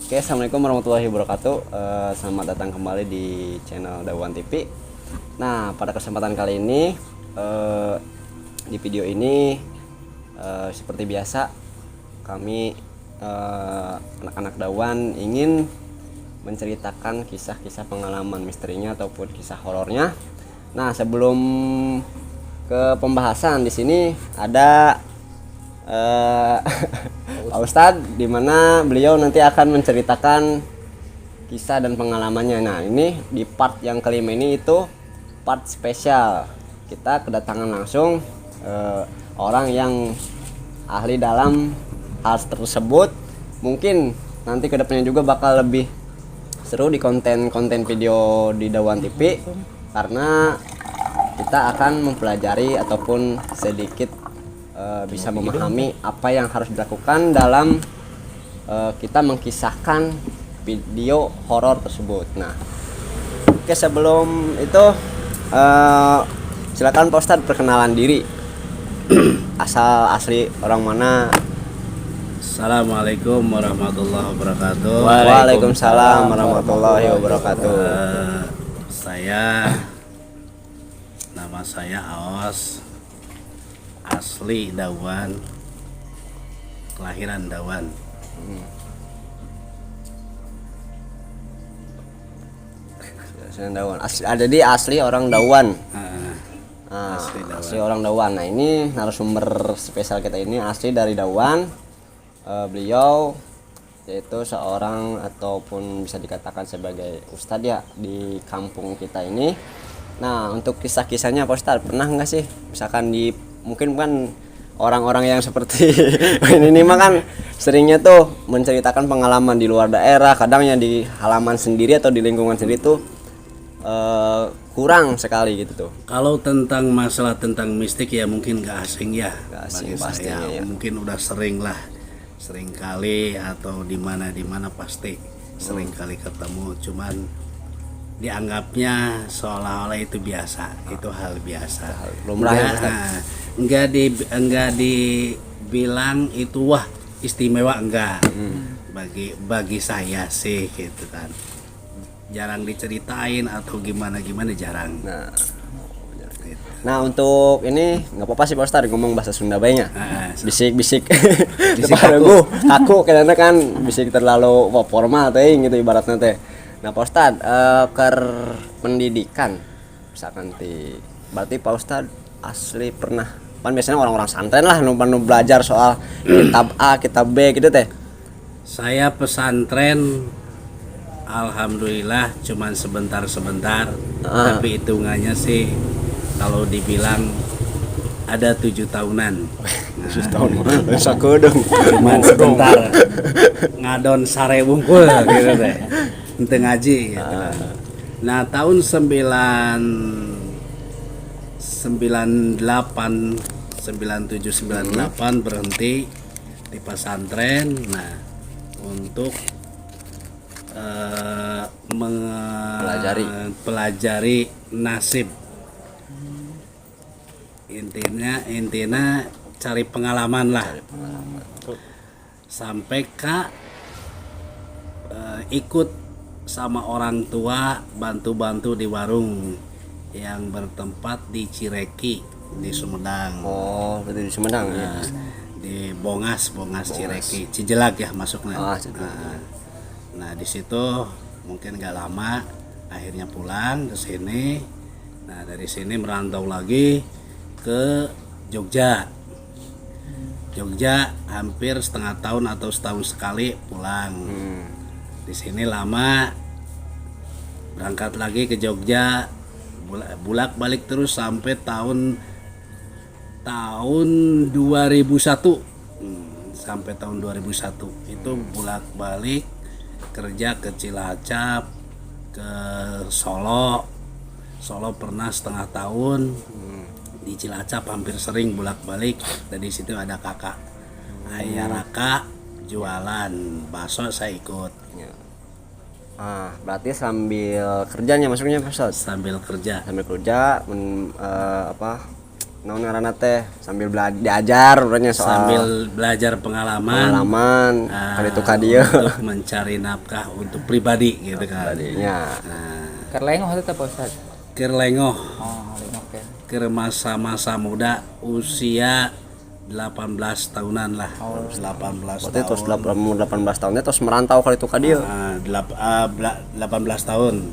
Oke, assalamualaikum warahmatullahi wabarakatuh. Selamat datang kembali di channel Dawan TV. Nah, pada kesempatan kali ini di video ini seperti biasa kami anak-anak Dawan ingin menceritakan kisah-kisah pengalaman misterinya ataupun kisah horornya. Nah, sebelum ke pembahasan di sini ada Pak Ustadz, dimana beliau nanti akan menceritakan kisah dan pengalamannya. Nah, ini di part yang kelima ini itu part spesial. Kita kedatangan langsung orang yang ahli dalam hal tersebut. Mungkin nanti kedepannya juga bakal lebih seru di konten-konten video di Dawan TV, karena kita akan mempelajari ataupun sedikit bisa memahami apa yang harus dilakukan dalam kita mengkisahkan video horor tersebut. Nah, oke, sebelum itu silakan Pak Ustadz perkenalan diri. Asal asli orang mana? Assalamualaikum warahmatullahi wabarakatuh. Waalaikumsalam warahmatullahi wabarakatuh. Nama saya Aos, asli Dawan, kelahiran Dawan. Dawan. Jadi asli orang Dawan. Asli Orang Dawan. Nah, ini narasumber spesial kita ini asli dari Dawan. Beliau yaitu seorang ataupun bisa dikatakan sebagai ustadz ya di kampung kita ini. Nah, untuk kisah-kisahnya Pak Ustadz, pernah nggak sih misalkan di mungkin kan orang-orang yang seperti ini mah kan seringnya tuh menceritakan pengalaman di luar daerah, kadangnya di halaman sendiri atau di lingkungan sendiri tuh kurang sekali gitu tuh. Kalau tentang masalah tentang mistik ya mungkin gak asing ya. Gak asing bagi pastinya saya, ya. Mungkin udah sering kali atau di mana pasti sering kali ketemu, cuman dianggapnya seolah-olah itu biasa, itu hal biasa. Lumrah ya, enggak dibilang itu wah istimewa, enggak. Bagi saya sih gitu kan. Jarang diceritain atau gimana jarang. Nah, untuk ini nggak apa-apa sih Pak Ustadz ngomong bahasa Sunda baiknya. Bisik-bisik. Aku kadang kan bisik terlalu formal teh gitu ibaratnya teh. Nah, Pak Ustadz pendidikan misalkan berarti Pak Ustadz asli pernah kan biasanya orang-orang santren lah nu belajar soal kitab A, kitab B gitu teh. Saya pesantren alhamdulillah cuman sebentar, tapi hitungannya sih kalau dibilang ada 7 tahunan. 7 tahun sakudung. Cuman sebentar ngadon sare wungkul gitu teh. Ente ngaji gitu. Nah, tahun 9798 berhenti di pesantren. Nah, untuk pelajari nasib. Intinya cari pengalaman lah. Sampai ikut sama orang tua bantu-bantu di warung yang bertempat di Cireki di Sumedang. Oh, berarti di Sumedang ya. Di Bongas Cireki, Cijelak ya masuknya. Nah, di situ mungkin gak lama akhirnya pulang ke sini. Nah, dari sini merantau lagi ke Jogja hampir setengah tahun atau setahun sekali pulang. Di sini lama, berangkat lagi ke Jogja, bolak-balik terus sampai tahun 2001. Sampai tahun 2001 itu bolak-balik kerja ke Cilacap, ke Solo pernah setengah tahun. Di Cilacap hampir sering bolak-balik. Dari situ ada kakak Ayah Raka jualan bakso, saya ikut. Berarti sambil kerjanya maksudnya Pak Ustadz? Sambil kerja naon ngaranna teh sambil diajar urangnya soal sambil belajar pengalaman kali itu ka dieu untuk mencari nafkah untuk pribadi gitu kan. tadinya. Keur lengoh teh Pak Ustad. Keur lengoh, Oh, lengoh kan. keur masa-masa muda usia 18 tahunan lah. 18 Berarti terus tahun. 18 tahunnya terus merantau kali itu ka dieu. 18 tahun.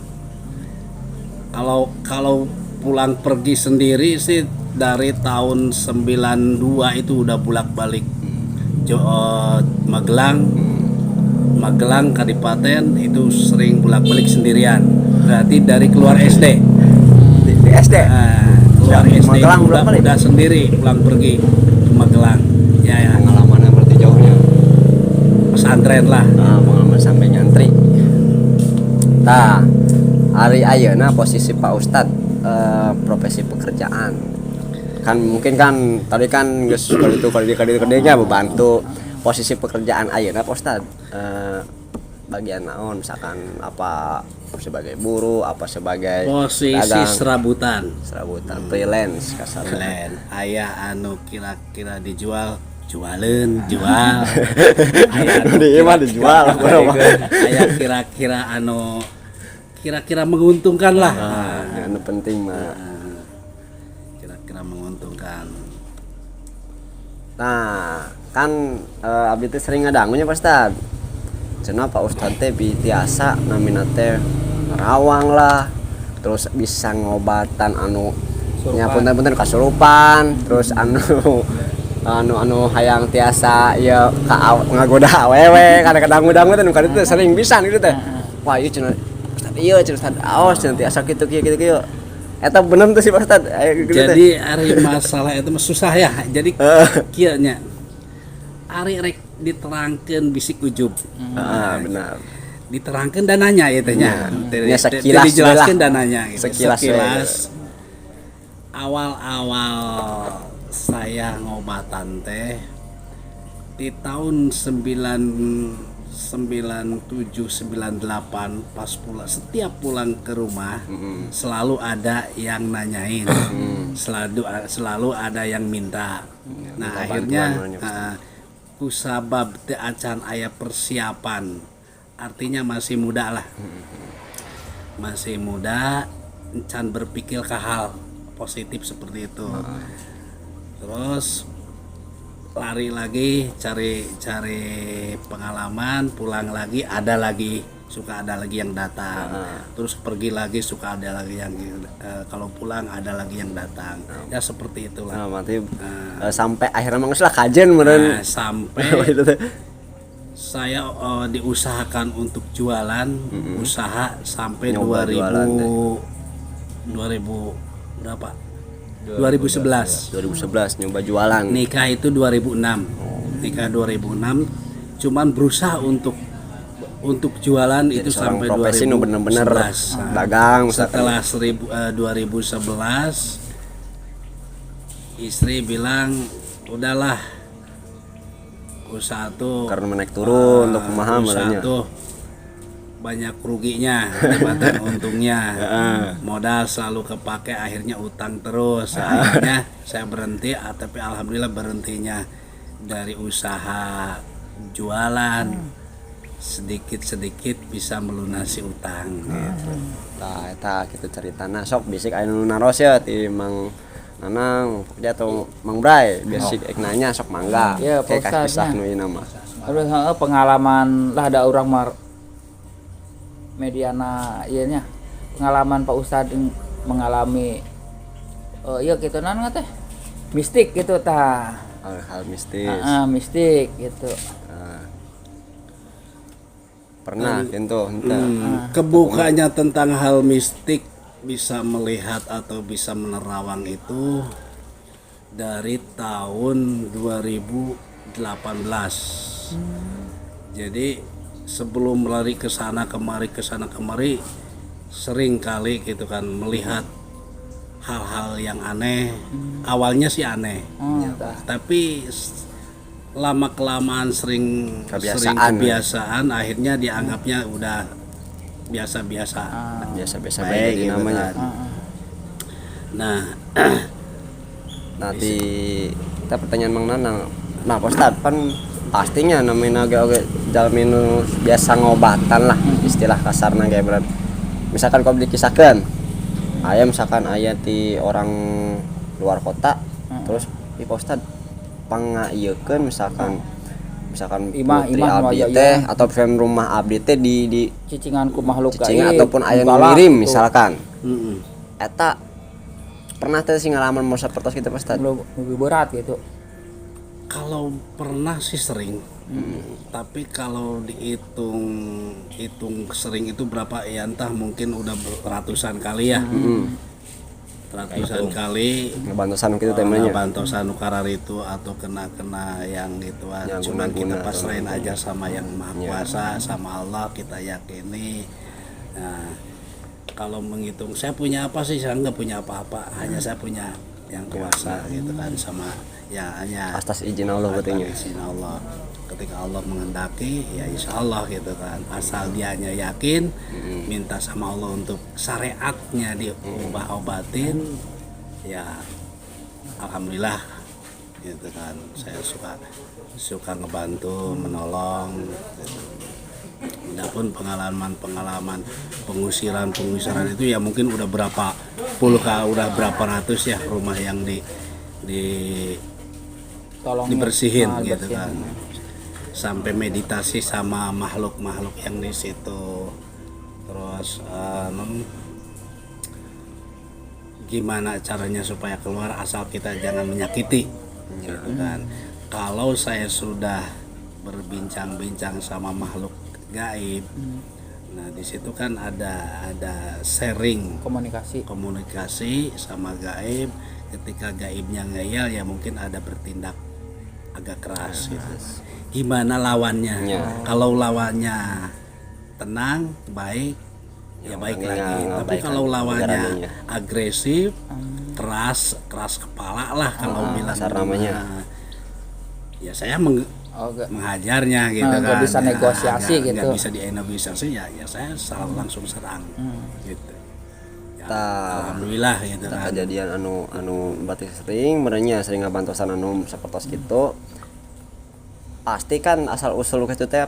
Kalau pulang pergi sendiri sih dari tahun 92 itu udah bolak-balik Magelang Kadipaten itu sering bolak-balik sendirian. Berarti dari keluar SD. Di SD. Keluar Ya, SD Magelang bolak-balik. udah sendiri pulang pergi ke Magelang. Ya. Pengalamannya berarti jauhnya. Pesantren lah. Pengalaman sampai nyantri. Nah, hari ayeuna posisi Pak Ustad profesi pekerjaan. Kan mungkin kan tadi kan geus kali itu kerjanya membantu posisi pekerjaan ayeuna Pak Ustad. Bagian naon misalkan apa sebagai buruh, apa sebagai Posisi dagang, serabutan. freelance kasarnya. Lain aya anu kira-kira dijual jual aya anu Di imah dijual aya kira-kira anu kira-kira menguntungkan lah. Anu penting mah. Kira-kira menguntungkan. Nah, kan abdi teh sering ngadangunya Pak Ustad. Cenah Pak Ustad teh biasa namina teh nerawang lah. Terus bisa ngobatan anu nya punten-punten kasurupan, terus anu hayang tiasa ya ngagoda awewe kada kadangu-dangu teh nu kada teh sering pisan gitu teh. Wah, ieu cenah Ustad ieu cenah Ustad aos cenah tiasa kitu kieu. Eta bener tuh sih Pak Ustad. Gitu Jadi ari masalah itu mah susah ya. Jadi kieu nya. Ari rek diterangkeun bisik ujub. Benar. Diterangkeun dananya ieu teh nya. Ya, sekilas dijelaskeun lah. dananya gitu. Sekilas. Awal-awal saya ngobatan teh di tahun 97-98 pas setiap pulang ke rumah selalu ada yang nanyain, selalu ada yang minta. Nah akhirnya kusabab teu acan aya persiapan, artinya masih muda lah, masih muda, encan berpikir ke hal positif seperti itu. Terus lari lagi cari pengalaman, pulang lagi suka ada lagi yang datang. Terus pergi lagi suka ada lagi yang kalau pulang ada lagi yang datang. Ya seperti itulah. Nah, berarti sampai akhirnya mangsa lah kajen meureun. Sampai saya diusahakan untuk jualan, usaha sampai Nyoba 2000 berapa? 2011 nyoba jualan. nikah itu 2006 nikah 2006 cuman berusaha untuk jualan. Jadi itu sampai profesi 2011 nu bener-bener dagang setelah 2011 istri bilang udahlah usaha tuh karena menaik turun untuk paham usaha adanya. tuh banyak ruginya daripada untungnya. Modal selalu kepake, akhirnya utang terus. Akhirnya saya berhenti, tapi alhamdulillah berhentinya dari usaha jualan sedikit-sedikit bisa melunasi utang gitu. Tah eta kitu caritana sok bisik anu naros ya ti Mang Nanang kerja atau Mang Bray bisik nanya sok mangga. Ya, Pak kayak Ustad, kisah nu ieu mah. Aduh, pengalaman lah ada orang mediana ieu nya. Pengalaman Pak Ustad mengalami iya kitu naon teh? Mistik gitu tah. Hal mistis. Mistik gitu. Pernah gitu Kebukanya tentang hal mistik, bisa melihat atau bisa menerawang itu dari tahun 2018. Jadi sebelum lari ke sana kemari sering kali gitu kan melihat hal-hal yang aneh. Awalnya sih aneh, tapi lama kelamaan sering kebiasaan, akhirnya dianggapnya udah biasa-biasa biasa-biasa baik gitu namanya. kan. Nah Nah di kita pertanyaan Mang Nanang. Nah Pak Ustad kan pastinya namanya oge jalmi biasa ngobatan lah istilah kasarna kayak berat. Misalkan kau dikisahkan misalkan aya ti orang luar kota terus Pak Ustad pangayeukeun misalkan Imah putri abdi wajah teh atau film rumah abdi teh di cicingan ku makhluk cicingan gaib ataupun aya nu galak ngirim gitu. misalkan Mm-mm. eta pernah teh sih ngalaman mau sapertos gitu Pak Ustad. Lebih berat gitu. Kalau pernah sih sering, tapi kalau dihitung sering itu berapa ya entah mungkin udah ratusan kali ya, ratusan kali. Ngebantosan gitu temanya. Bantosan nukarar itu atau kena yang gituan. Ya, Cuman kita guna-guna pasrahin aja sama yang maha kuasa, sama Allah kita yakini. Nah, kalau menghitung saya punya apa sih, saya nggak punya apa-apa, hanya saya punya yang kuasa gitu kan, sama ya hanya Atas izin Allah atas katanya. izin Allah. Ketika Allah menghendaki ya insya Allah gitu kan, asal dianya yakin, minta sama Allah untuk syariatnya diubah-obatin, ya alhamdulillah gitu kan. Saya suka ngebantu, menolong gitu. Adapun pengalaman pengusiran itu ya mungkin udah berapa puluh udah berapa ratus ya rumah yang Tolong dibersihin gitu kan, sampai meditasi sama makhluk yang di situ. Terus gimana caranya supaya keluar asal kita jangan menyakiti gitu kan. Kalau saya sudah berbincang-bincang sama makhluk gaib, nah di situ kan ada sharing komunikasi sama gaib. Ketika gaibnya ngeyel ya mungkin ada bertindak agak keras gitu. Gimana lawannya? Kalau lawannya tenang, baik, ya baik lagi. Tapi kalau lawannya agresif, keras kepala lah kalau bilang namanya. Ya saya menghajarnya gitu kan. Nggak bisa negosiasi gitu. Nggak bisa dinegosiasi ya saya langsung serang gitu. Alhamdulillah gitu kan. Kejadian anu berarti sering ngabantosan anu sapertos gitu. Pasti kan asal usul kitu teh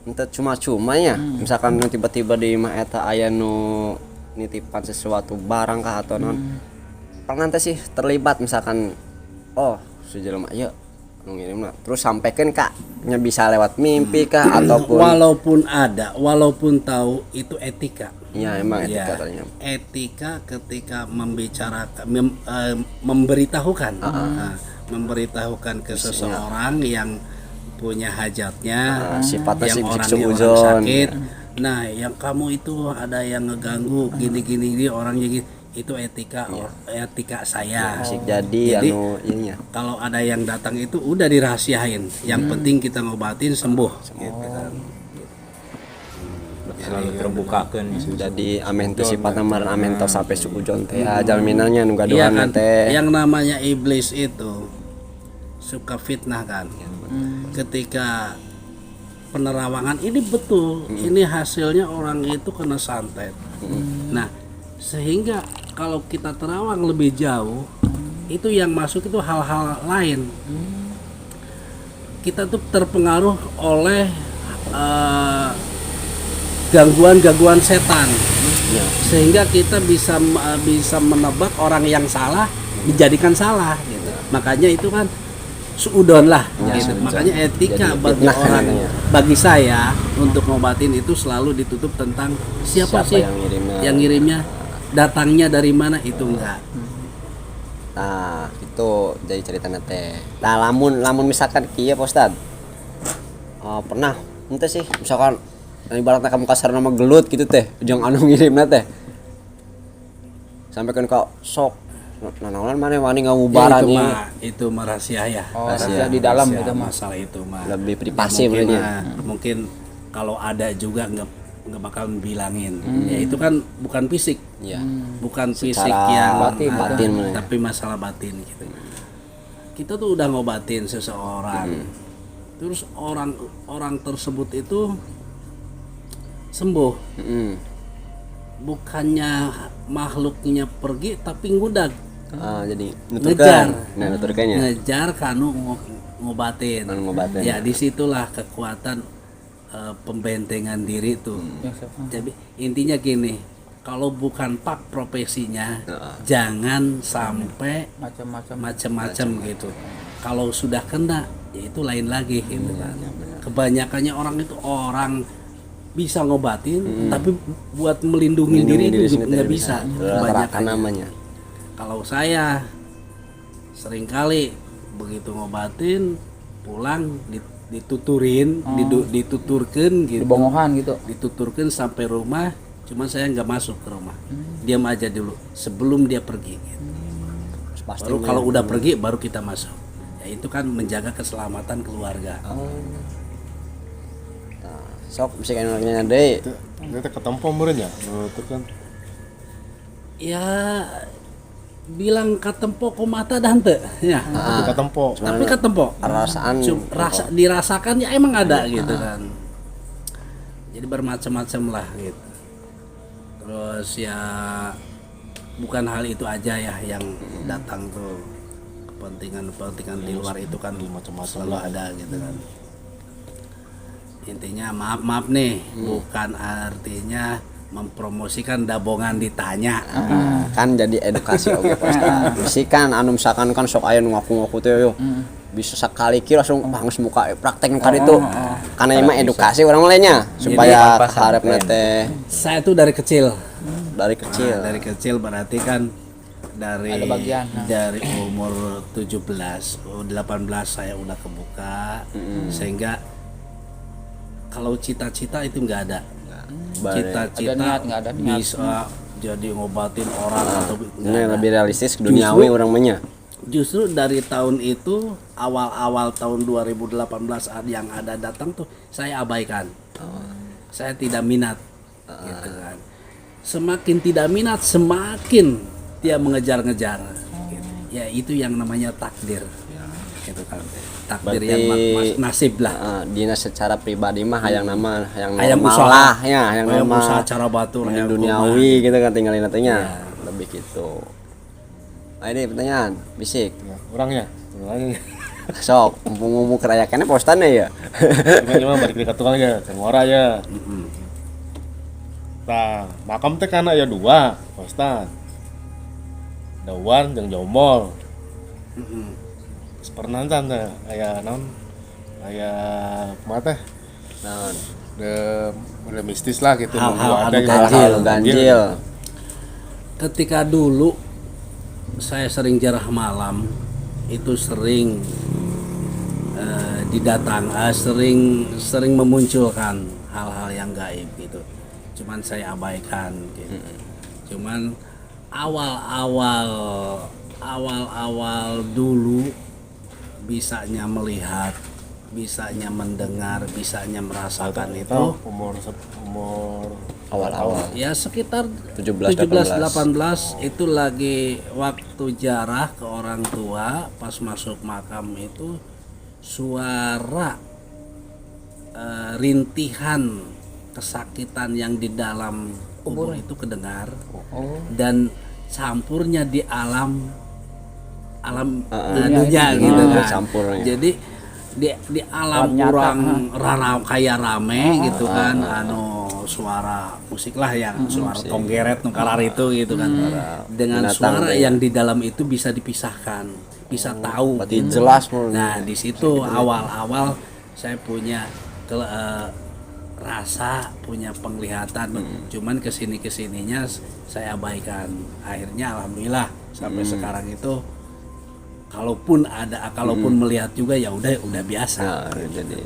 ente cuma-cuma nya. Misalkan nu tiba-tiba di imah eta aya nu nitipan sesuatu barang kah atau non. Pernah teh sih terlibat misalkan si jelema ieu nu ngirimna terus sampaikan kak nya bisa lewat mimpi kah ataupun walaupun tahu itu etika. Iya emang etika katanya. Etika ketika membicarakan memberitahukan memberitahukan ke seseorang yang punya hajatnya, sifatnya yang si orangnya orang sakit. Nah, yang kamu itu ada yang ngeganggu gini orangnya gitu. Itu etika saya. Jadi anu ininya. Kalau ada yang datang itu udah dirahasiain. Yang penting kita ngobatin sembuh. Gitu kan. Selalu terbukakan. Jadi amen teh sifatna meureun amen tos sampai suujon teh jalminanya nu gaduhan Iya kan, teh. yang namanya iblis itu suka fitnah kan. Ketika penerawangan ini betul, ini hasilnya orang itu kena santet. Nah, sehingga kalau kita terawang lebih jauh, itu yang masuk itu hal-hal lain. Kita tuh terpengaruh oleh gangguan setan, sehingga kita bisa menebak orang yang salah dijadikan salah gitu. Makanya itu kan suudon lah gitu. Makanya etika bagi saya untuk ngobatin itu selalu ditutup tentang siapa sih yang ngirimnya, datangnya dari mana, itu enggak. Nah itu jadi ceritanya teh. Nah lamun misalkan kieu Pak Ustad pernah ente sih misalkan ibaratnya kamu kasar nama gelut gitu teh jeung anu ngirimna teh sampaikan kau sok nanaonan mana wani ngamubarannya itu mah rahasia ya. Rahasia di dalam rahasia, itu mah. Masalah itu mah lebih privasi mungkin kalau ada juga nggak bakal bilangin. Ya itu kan bukan fisik. Ya. Bukan fisik Secara yang batin tapi masalah batin gitu. Kita tuh udah ngobatin seseorang. Terus orang tersebut itu sembuh. Bukannya makhluknya pergi tapi ngudag Jadi ngejar, nuturkannya. ngejar kanu ngobatin. Ngobatin. Ya disitulah kekuatan pembentengan diri tuh. Jadi intinya gini, kalau bukan pak profesinya, jangan sampai macam-macam gitu. Kalau sudah kena, ya itu lain lagi gitu kan. Kebanyakannya orang itu orang bisa ngobatin, tapi buat melindungi diri itu nggak bisa. Kebanyakan namanya. Kalau saya seringkali begitu ngobatin, pulang dituturin, dituturkan gitu, Dibongohan gitu. dituturkan sampai rumah. Cuman saya nggak masuk ke rumah, diam aja dulu sebelum dia pergi. Gitu. Baru kalau udah pergi baru kita masuk. Ya itu kan menjaga keselamatan keluarga. Sok bisa kan orangnya deh. Itu ketempo muridnya, itu kan. Ya bilang katempo komata dante ya. Itu ketempo. Tapi ketempo. Perasaan Dirasakan ya emang ada gitu kan. Jadi bermacam-macam lah gitu. Terus ya bukan hal itu aja ya yang datang tuh, kepentingan di luar itu kan Macam-macam selalu ada gitu kan. Intinya maaf nih, bukan artinya mempromosikan dabongan ditanya. kan jadi edukasi oke Pak. Bisi kan anu misalkan kan sok aya nu ngaku-ngaku teh yo. Bisa sekali ki langsung bangus muka praktek muka itu. Karena emang edukasi orang lainnya supaya harapna teh Saya tuh dari kecil. dari kecil. Dari kecil berarti kan dari Ada bagian, dari umur 17, 18 saya udah kebuka, sehingga kalau cita-cita itu nggak ada. Cita-cita Ada niat, nggak ada niat. bisa jadi ngobatin orang atau nggak Ini ada. lebih realistis duniawi orang menya. Justru dari tahun itu awal-awal tahun 2018 yang ada datang tuh saya abaikan. Saya tidak minat gitu kan. Semakin tidak minat semakin dia mengejar-ngejar gitu. Ya itu yang namanya takdir gitu kan. Takdir yang nasib lah. Dina secara pribadi mah hayang nama hayang Hayang normal usaha. lah ya, hayang Hayang normal. usaha cara batur, Hayang hayang duniawi gitu kan tinggalin nantinya. Lebih gitu. Ini pertanyaan bisik. Ya, orangnya. Orangnya. Sok, mumpung kerayakannya postannya ya. Cuma balik ke tukang aja, ke muara ya. Nah, makam teh kana ya dua, Ustaz. Dawan jeung Jombol. Pernah teh aya naon? Aya kumaha teh? Naon? Udah mistis lah gitu. Hal-hal Ada anu gitu. Hal-hal ganjil. Ketika dulu saya sering jarah malam, itu sering sering memunculkan hal-hal yang gaib gitu. Cuman saya abaikan gitu. Cuman awal dulu bisanya melihat, bisanya mendengar, bisanya merasakan itu umur Awal-awal. ya sekitar 17, 17 18 itu lagi waktu jarah ke orang tua. Pas masuk makam itu suara rintihan kesakitan yang di dalam kubur itu kedengar, dan campurnya di alam dunia gitu kan. Campurnya. Jadi di alam kurang kayak rame gitu kan, suara musik lah yang suara tonggeret nukarar itu gitu kan, dengan binatang suara ya. yang di dalam itu bisa dipisahkan, bisa tahu. Berarti jelas mul. Nah di situ awal-awal saya punya rasa, punya penglihatan, cuman kesininya saya abaikan. Akhirnya alhamdulillah sampai sekarang itu kalaupun melihat juga ya udah biasa. Nah, jadi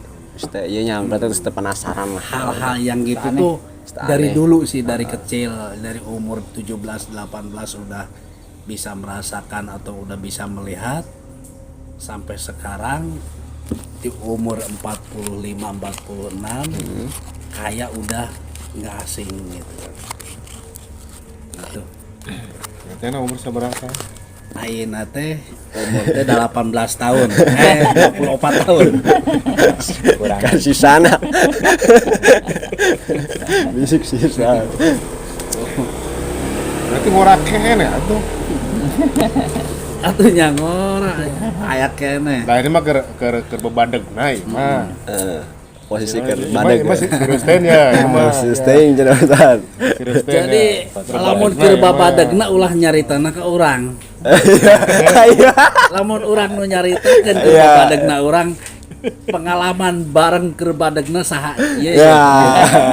iya nya berarti terus penasaran lah. Hal-hal yang gitu tuh dari dulu sih, dari kecil, dari umur 17 18 udah bisa merasakan atau udah bisa melihat, sampai sekarang di umur 45 46 kayak udah nggak asing gitu. Gitu. Katanya umur seberapa? Ayeuna teh umur teh 18 tahun. 24 tahun. Kasih sana. Bisik sisa. Berarti murah kene ya tuh. atunya ngora aya kene. Nah ini mah ke bebadeg naik mah. Posisi ke Ini badag. mah serius ten ya. Ini mah Sustain jadian. serius ten Jadi ya. lamun Berbadeg keur na, babadegna ulah nyaritana ka urang. Iya. Lamun urang nu nyaritakeun keur Iya. babadegna urang pengalaman bareng keur badegna saha ieu. Ya.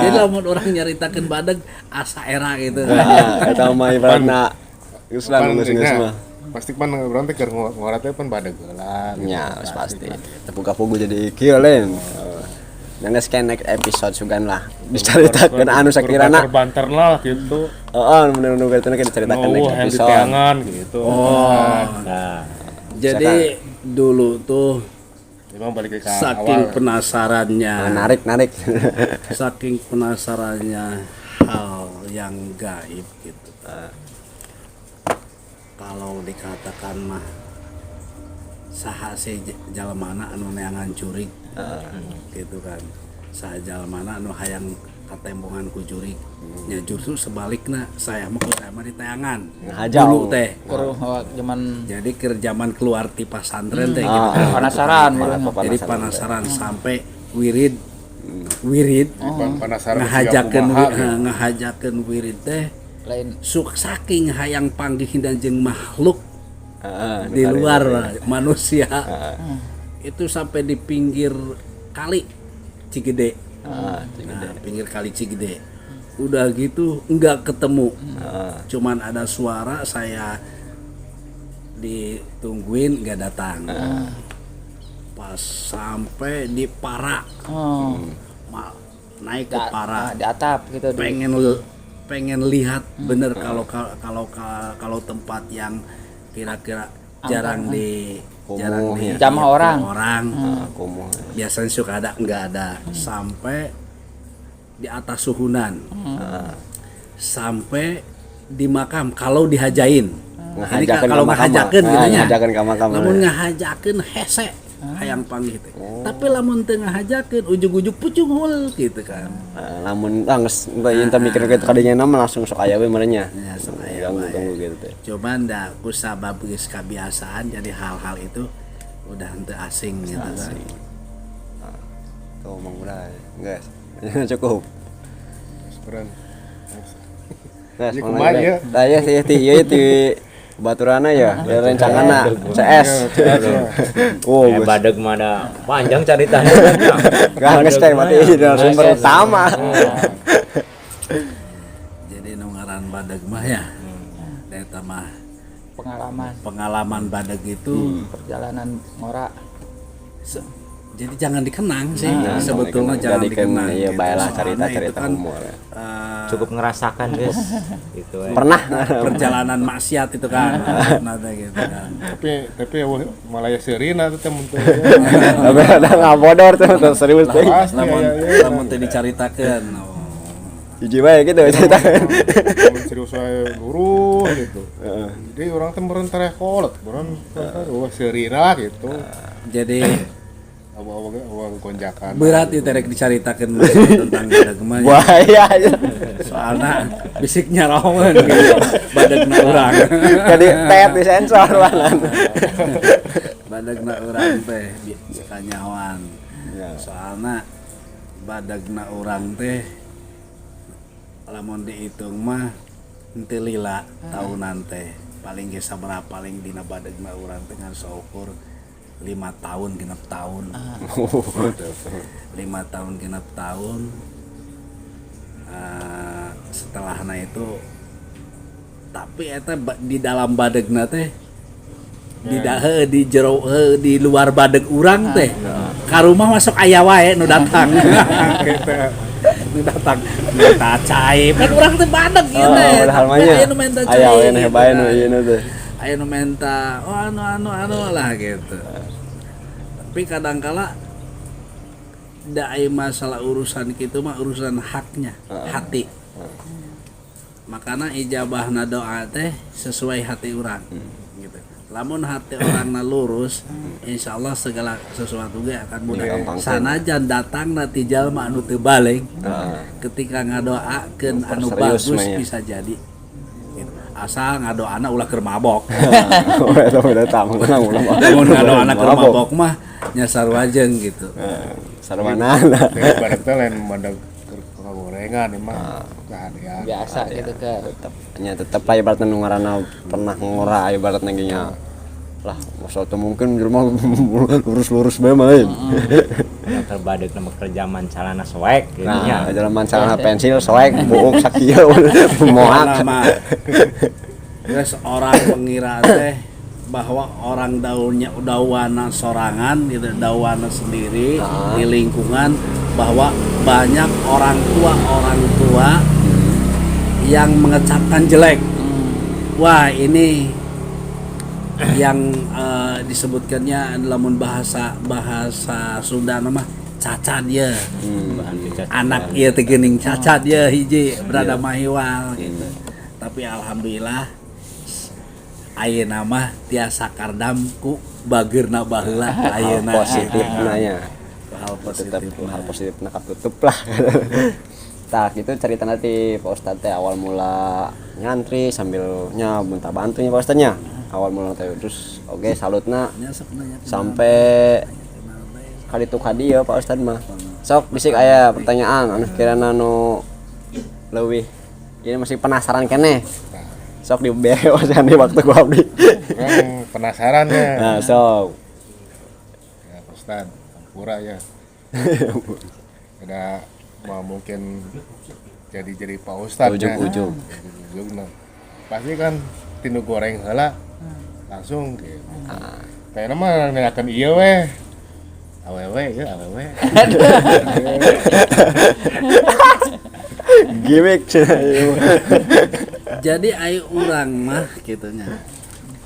Jadi lamun urang nyaritakeun badeg asa era gitu. Eta mah ibaratna geus lah Pan, geus nya, mah. pasti pan urang teh keur ngora teh pan badeg lah. Ya, pasti. Tepuk-tepuk jadi kieu lain. Dan sekian next episode sugan lah diceritakeun anu sakirana. Banter lah gitu. Heeh, bener-bener katanya diceritakeun Oh, next yang di episode. teangan gitu. Oh. Nah, Jadi dulu tuh memang balik ke saking awal. penasarannya, Narik. saking penasarannya hal yang gaib gitu. Kalau dikatakan mah saha si jalmana anu neangan curig gitu kan, saha jalmana anu hayang katembongan ku jurig. Nya justru sebaliknya saya mah di teangan Ngahajau. dulu teh. Keur zaman Jadi ke zaman keluar ti pesantren teh gitu kan. penasaran Jadi penasaran sampai wirid Penasaran ngahajakeun siga kumaha, gitu. ngahajakeun wirid teh lain saking hayang panggih dan jeung makhluk Heeh. di luar manusia. Itu sampai di pinggir kali Cigede. Nah, pinggir kali Cigede. Udah gitu enggak ketemu. Cuman ada suara, saya ditungguin enggak datang. Pas sampai di Para, naik ke Para, di atap gitu pengen lihat bener kalau tempat yang kira-kira jarang Jamah orang. Kumuh. biasanya suka ada nggak ada sampai di atas suhunan sampai di makam kalau dihajain. Jadi kalau ngahajakeun gitu nya. Ngahajakeun ka makam. Lamun ngahajakeun hese hayang panggih teh. Tapi lamun teu ngahajakeun ujug-ujug pucung heul gitu kan. Lamun geus bae enta mikir ke kadinya mah langsung sok aya we merenya. Ya sok aya wae. Ganggu gitu teh. Coba nda kusabab geus kebiasaan jadi hal-hal itu udah henteu asing gitu kan. Tuh mang udah. Guys. Cukup. Keren. Guys, Ieu kumaha ieu? Da ya ti baturana ya, rencanganna CS. Oh, Eh, badeg mana panjang ceritanya. geus teh mati sumber utama. Jadi nu ngaran badeg mah ya. Eta mah pengalaman badeg itu perjalanan ngora jadi jangan dikenang sih dikenang. sebetulnya jangan Jadikan, dikenang iya, gitu. baiklah Soalnya cerita-cerita itu kan, umur. Cukup ngerasakan guys. Gitu ya. Pernah perjalanan maksiat itu kan nada gitu kan. Tapi Malaya Serina tuh teh mun teu. tapi ada ngabodor tuh serius teh. Pasti Lamun aya. lamun teu dicaritakeun Hiji bae gitu ceritakeun. Mun serius wae lurus gitu. Jadi orang teh meureun tareh kolot, meureun Serina gitu. jadi Awang konjakan. berat itu rek dicaritakeun tentang badeg mah ya. Bahaya aja. Soalna bisik nyaroweun gitu badegna urang. Jadi tet di sensor walan. Badegna urang teh sakanyawan. Ya. Soalna badegna urang teh lamun dihitung mah henteu lila tahunan teh. Paling ge sabaraha paling dina badegna urang teh ngan saukur 5 tahun genep tahun. 5 tahun genep tahun. Setelahna itu tapi eta di dalam badegna teh di jero di luar badeg urang teh ka rumah masuk aya wae nu datang nu datang minta cai kan urang teh badeg ieu teh Padahal mah nya. aya nu minta cai Aya we gitu bae nu kan. ieu nu teh. Aya nu minta anu lah gitu tapi kadangkala da aya masalah urusan kitu mah urusan haknya hati makana ijabahna doa teh sesuai hati urang gitu. Lamun hati orangna lurus, insyaallah segala sesuatu ge akan mudah. Sanajan datang nanti jalma anu teu balik, ketika ngadoakeun anu Serius bagus mah ya. bisa jadi. Gitu. asal ngado anak ulah keur mabok. Eta beda tamu menang ulah. Lamun ngado anak keur mabok mah nya sarwajeng gitu. Sarwanana. Badak teh lain badak gorengan emang kehadian. Biasa gitu ke. Tetep lah ibaratnya nu ngaranna pernah ngora ibaratnya gini lah masa itu mungkin jelema lurus-lurus bae main. Yang terbadik nama kerjaman calana soek gitu Nah, nya. jelema celana pensil soek buuk sakieu moak. Nama terus orang mengira teh bahwa orang dawana sorangan gitu, dawana sendiri di lingkungan, bahwa banyak orang tua yang mengecapkan jelek. Wah, ini yang disebutkannya lamun bahasa Sunda nama cacat ya. Anak ieu teh geuning cacat ya hiji berada mahiwal gitu. Tapi alhamdulillah ayeuna mah tiasa kardam ku bageurna baheula ayeuna. Positifna nya. Hal Tetap positif. hal positifna katutup lah. Tah itu cerita nanti Pak Ustadz teh awal mula nyantri sambil minta bantunya Pak Ustadznya. Awal mula teh terus oke salutna sampai kali itu kadi ya Pak Ustadz mah. Sok bisik aya pertanyaan anu kirana nu leuwih ini masih penasaran keneh. Sok dibeosan di waktu gua abdi. Orang penasaran ya. Nah, sok. Ya Ustad, ampura ya. Ada mau mungkin jadi Pak Ustad. Ujung-ujung. Ujung-ujung. Pasti kan tinu goreng heula langsung gitu. Kayaknya mah nengakeun ieu weh. Awewe ya awewe. Gimik. Jadi ai urang mah kitunya.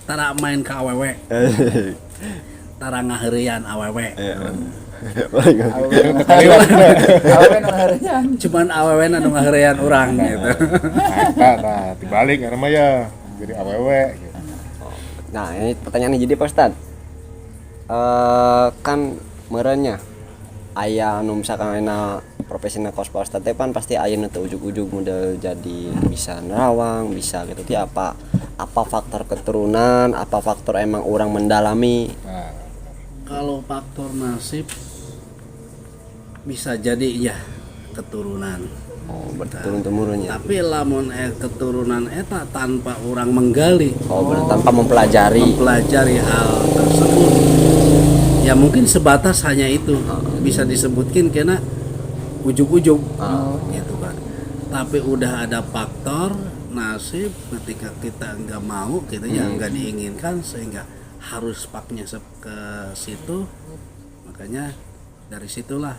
Tara main ka awewe. Tara ngaheureuyan awewe. Awewe nu ngahareuyan. Cuman awewe anu ngaheureuyan urang gitu. Nah, dibalik karena mah ya jadi awewe gitu. Nah, ini pertanyaan jadi Pak Ustad. Kan merenya aya anu misalkan aya profesina kos Pak Ustad teh kan pasti aya nu teu ujug-ujug model jadi bisa nerawang, bisa gitu. Ti apa faktor keturunan, apa faktor emang orang mendalami? Nah, Kalau faktor nasib bisa jadi ya keturunan. Oh, berturun temurunnya. Tapi lamun keturunan eta tanpa orang menggali, Oh, tanpa mempelajari. hal tersebut, ya mungkin sebatas hanya itu bisa disebutkan karena ujug-ujug gitu kan. Tapi udah ada faktor nasib ketika kita nggak mau gitu ya nggak diinginkan sehingga harus paknya ke situ, makanya dari situlah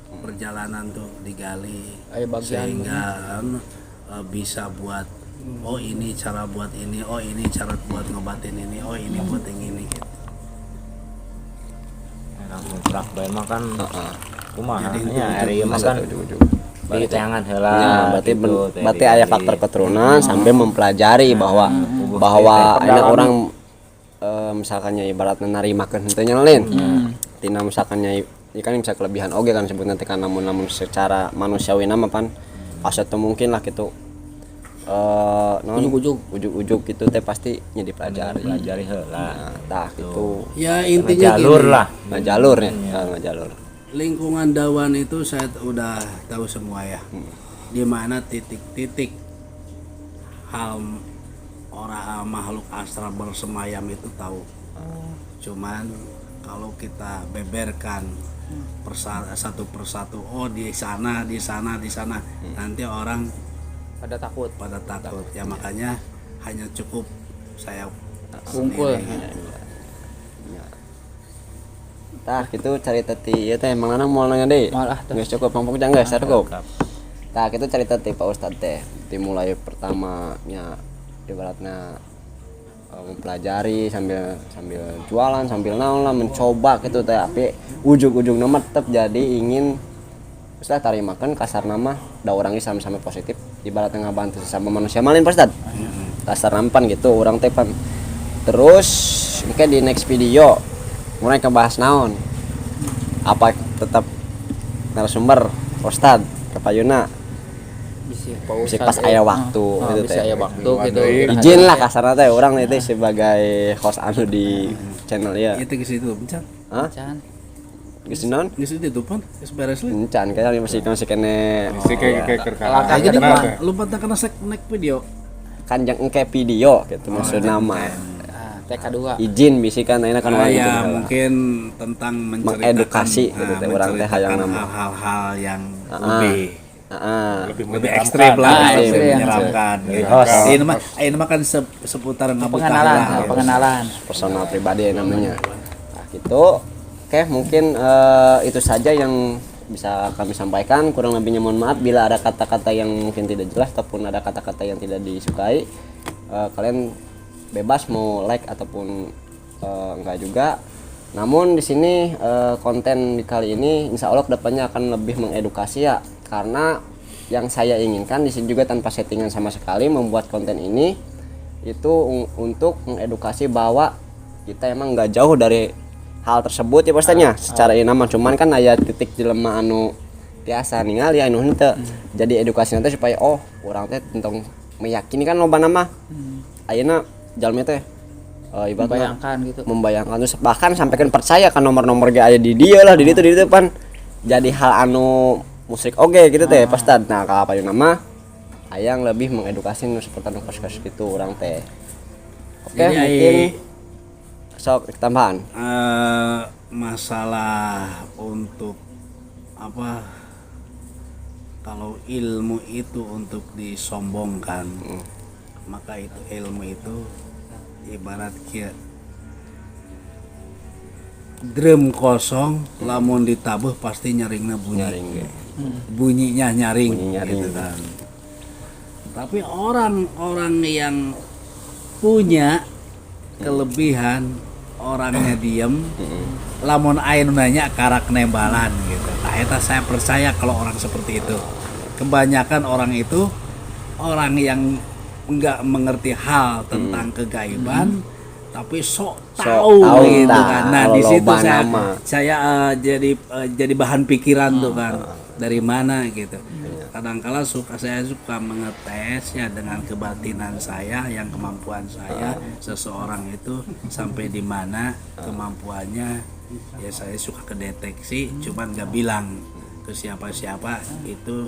perjalanan tuh digali Aya bagian sehingga bisa buat oh ini cara buat ini, oh ini cara buat ngobatin ini, oh ini buat yang ini gitu. Langsung prak bae mah kan kumaha Jadi nya ari ieu mah kan di tayangan heula. Ya, berarti gitu, berarti aya faktor keturunan sampai mempelajari bahwa enak orang misalkannya ibaratnya narimakeun henteu nya lain. Tina misalkannya ini kan bisa kelebihan oge kan sebut nanti kan namun secara manusiawi nama pan asa teu mungkin lah gitu ujug-ujug gitu teh pasti nya dipelajari heula. Tah gitu Ya intinya Jalur gini, lah. ngajalurnya ngajalur lingkungan dawan itu saya udah tahu semua ya, di mana titik-titik hal orang makhluk astral bersemayam itu tahu. Cuman kalau kita beberkan satu persatu, oh di sana, nanti orang pada takut. ya makanya hanya cukup saya Kumpul. sendiri. tah gitu cerita ti ieu teh emang anak mau nanya deui Moal ah, tah. geus cukup pampung jang geus cukup tah kitu cerita ti Pak Ustad teh dimulai pertamanya ibaratna mempelajari sambil jualan sambil naon lah mencoba gitu teh tapi ujug-ujugna mah tetep jadi ingin Ustaz tarimakeun kasar nama da urang ge sama-sama positif ibaratnya ngabantu sesama manusia malin Pak Ustad kasar nampan gitu orang teh pan terus mungkin di next video mulai ngebahas naon apa tetap narasumber Ustad Kepayuna bisa pas aya waktu gitu bisa teh. aya waktu gitu. Izin lah kasarnya teh orang itu sebagai host anu di channel ya. Itu ke situ bencan. Hah? Can. Geus naon? Geus ditutupan, geus beres li. Encan kayaknya masih kene Si kayak kerkara. Ah, jadi lu pantang kana naik video. kan yang engke video gitu maksud nama. TK2. Izin bisikan ayeuna kan orang Ya gitu. mungkin tentang mengedukasi gitu teh orang teh hayang nama. hal-hal yang Heeh. lebih ekstrim lah, ekstrim. lebih menyeramkan gitu. Ini mah kan seputar Pengenalan. Personal pribadi namanya. Nah, gitu. Oke, mungkin itu saja yang bisa kami sampaikan. Kurang lebihnya mohon maaf bila ada kata-kata yang mungkin tidak jelas ataupun ada kata-kata yang tidak disukai. Kalian bebas mau like ataupun enggak juga. Namun di sini konten di kali ini insya Allah kedepannya akan lebih mengedukasi ya, karena yang saya inginkan di sini juga tanpa settingan sama sekali membuat konten ini itu untuk mengedukasi bahwa kita emang nggak jauh dari hal tersebut ya pastinya secara nama, cuman kan aya titik jelema anu biasa ningali anu henteu. Jadi edukasi nanti supaya orang teh tentang meyakini kan loba nama ayeuna jalmi teh ibaratnya membayangkan terus bahkan sampaikan percaya kan nomor-nomor ge aya di dia lah di ditu pan jadi hal anu musrik oge gitu teh pastad. Nah kalau apa nama ayang lebih mengedukasi seperti anu kos-kos gitu orang teh. Oke, mungkin sok tambahan masalah untuk apa, kalau ilmu itu untuk disombongkan maka itu ilmu itu ibarat kayak drum kosong lamun ditabuh pasti nyaringna bunyi. Bunyinya nyaring gitu kan. Tapi orang-orang yang punya kelebihan orangnya diem, lamun ayeuna nanya karak nembalan gitu. Nah, eta saya percaya kalau orang seperti itu. Kebanyakan orang itu orang yang enggak mengerti hal tentang kegaiban, tapi sok tahu gitu kan. Nah, di situ saya jadi bahan pikiran tuh kan. Dari mana gitu. Kadang-kala saya suka mengetes ya dengan kebatinan saya, yang kemampuan saya seseorang itu sampai di mana kemampuannya, ya saya suka kedeteksi, cuman nggak bilang ke siapa-siapa. Itu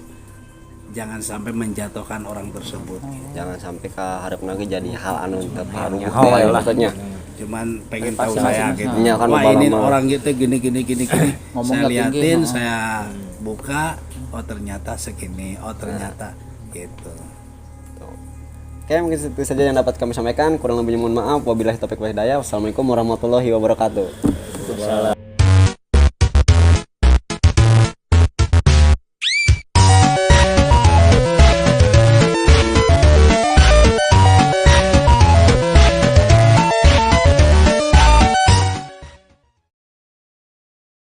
jangan sampai menjatuhkan orang tersebut. Jangan sampai ke harap lagi jadi hal anu terparu maksudnya. Cuman pengen tahu saya gitu. Wah ini orang gitu gini. Saya liatin, saya buka, oh ternyata segini, oh ternyata gitu. Oke, mungkin itu saja yang dapat kami sampaikan. Kurang lebihnya mohon maaf. Wabillahi taufiq wal hidayah. Wassalamualaikum warahmatullahi wabarakatuh.